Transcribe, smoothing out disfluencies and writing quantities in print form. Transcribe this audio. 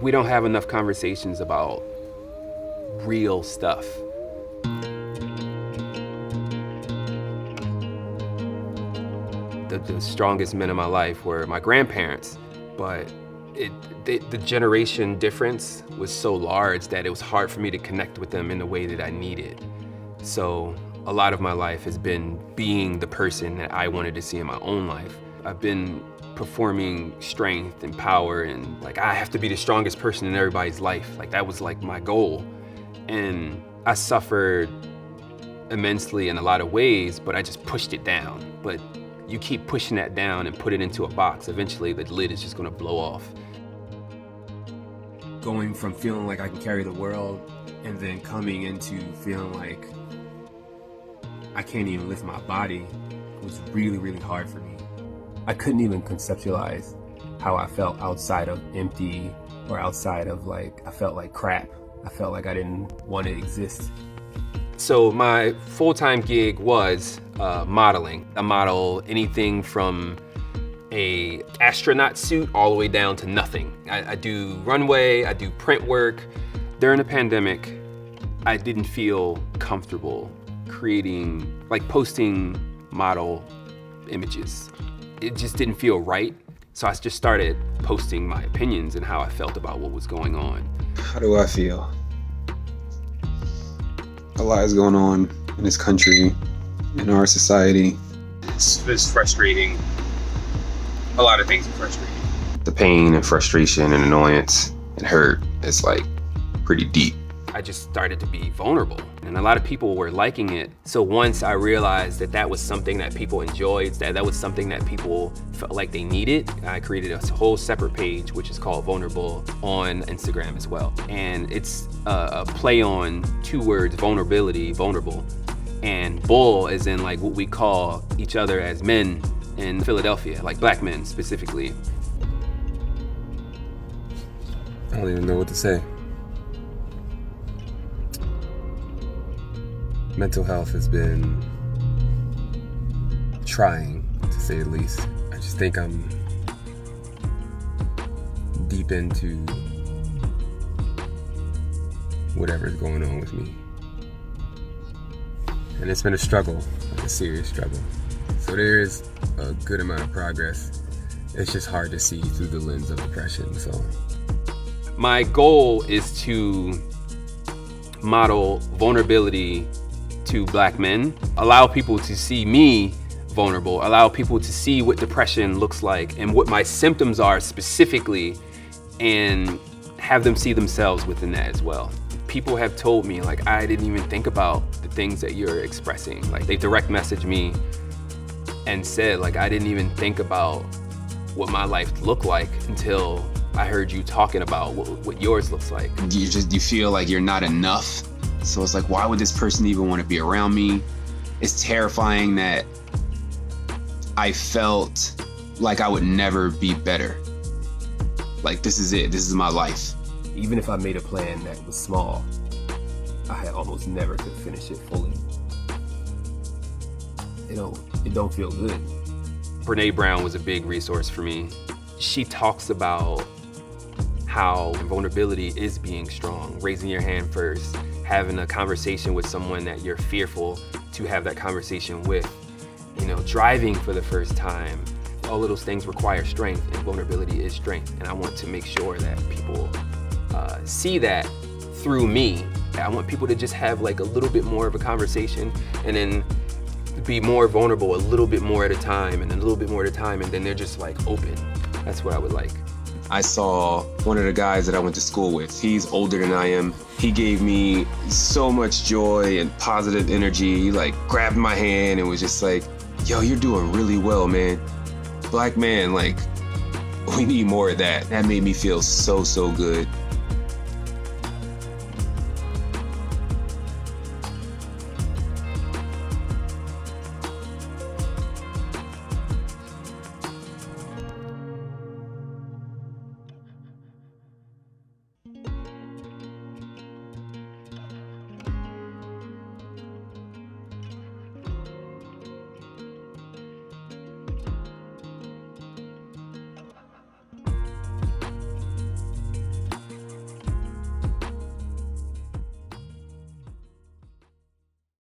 We don't have enough conversations about real stuff. The strongest men in my life were my grandparents, but the generation difference was so large that it was hard for me to connect with them in the way that I needed. So a lot of my life has been being the person that I wanted to see in my own life. I've been performing strength and power, and like I have to be the strongest person in everybody's life. Like that was like my goal. And I suffered immensely in a lot of ways, but I just pushed it down. But you keep pushing that down and put it into a box, eventually the lid is just gonna blow off. Going from feeling like I can carry the world and then coming into feeling like I can't even lift my body was really, really hard for me. I couldn't even conceptualize how I felt outside of empty or outside of I felt like crap. I felt like I didn't want to exist. So my full-time gig was modeling. I model anything from a astronaut suit all the way down to nothing. I do runway, I do print work. During the pandemic, I didn't feel comfortable posting model images. It just didn't feel right. So I just started posting my opinions and how I felt about what was going on. How do I feel? A lot is going on in this country, in our society. It's frustrating. A lot of things are frustrating. The pain and frustration and annoyance and hurt is pretty deep. I just started to be vulnerable, and a lot of people were liking it. So once I realized that that was something that people enjoyed, that was something that people felt like they needed, I created a whole separate page, which is called Vulnerable, on Instagram as well. And it's a play on two words, vulnerability, vulnerable, and bull as in what we call each other as men in Philadelphia, like black men specifically. I don't even know what to say. Mental health has been trying, to say the least. I just think I'm deep into whatever's going on with me. And it's been a struggle, a serious struggle. So there is a good amount of progress. It's just hard to see through the lens of depression, so. My goal is to model vulnerability to black men, allow people to see me vulnerable, allow people to see what depression looks like and what my symptoms are specifically, and have them see themselves within that as well. People have told me I didn't even think about the things that you're expressing. They direct messaged me and said I didn't even think about what my life looked like until I heard you talking about what yours looks like. You feel like you're not enough. So it's why would this person even want to be around me? It's terrifying that I felt like I would never be better. This is it. This is my life. Even if I made a plan that was small, I had almost never could finish it fully. It don't feel good. Brene Brown was a big resource for me. She talks about how vulnerability is being strong, raising your hand first, having a conversation with someone that you're fearful to have that conversation with, driving for the first time. All of those things require strength, and vulnerability is strength. And I want to make sure that people see that through me. I want people to just have a little bit more of a conversation and then be more vulnerable a little bit more at a time and a little bit more at a time, and then they're just open. That's what I would like. I saw one of the guys that I went to school with. He's older than I am. He gave me so much joy and positive energy. He grabbed my hand and was just yo, you're doing really well, man. Black man, we need more of that. That made me feel so good.